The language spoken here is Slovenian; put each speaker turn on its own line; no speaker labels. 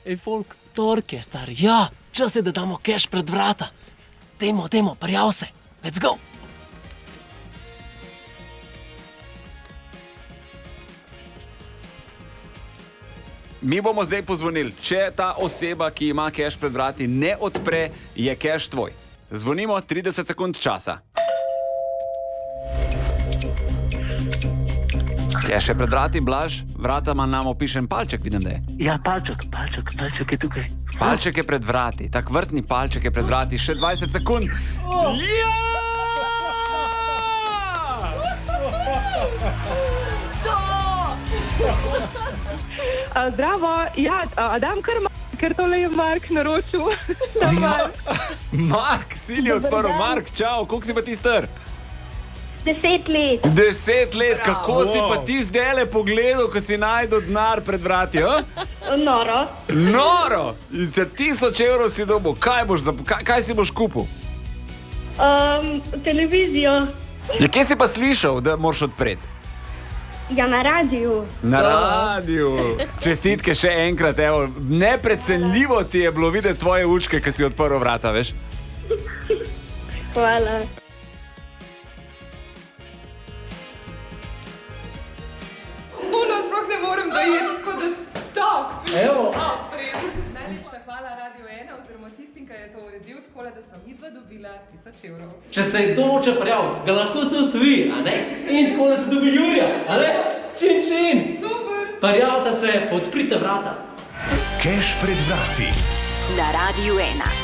Ej, folk, tork je, stari. Ja, čas je, da damo keš pred vrata. Dajmo, prijav se. Let's go.
Mi bomo zdaj pozvonili. Če ta oseba, ki ima keš pred vrati, ne odpre, je keš tvoj. Zvonimo, 30 sekund časa. Keš je pred vrati, Blaž, vrata ima nam opišen palček, vidim, da je.
Ja, palček je tukaj.
Palček je pred vrati, tak vrtni palček je pred vrati, še 20 sekund. Ja!
Zdravo, ja, dam ker tole je Mark naročil.
Mark, Silje odprl. Mark, čau, koliko si pa ti star?
10 let.
10 let, kako si pa ti zdajle pogledal, ko si najdel denar pred vrati, a?
Noro.
Noro! In za 1000 evrov si dobil. Kaj si boš kupil?
Televizijo.
Ja, kje si pa slišal, da moraš odpreti?
Ja, na radiju.
Na radiju. Čestitke še enkrat, evo. Neprecenljivo ti je bilo videti tvoje učke, ko si odprl vrata, veš?
Hvala.
Sploh ne morem dojeti, tako da top.
Evo.
Najlepša hvala Radio 1 oziroma tistim, ki je to uredil, tako da sem midva dobila 1000 evrov.
Če se kdo noče prijaviti, ga lahko tudi vi, a ne? In tako se dobi Jurija, a ne? Čin.
Super.
Prijavite se, odprite vrata.
Keš pred vrati.
Na Radiu 1.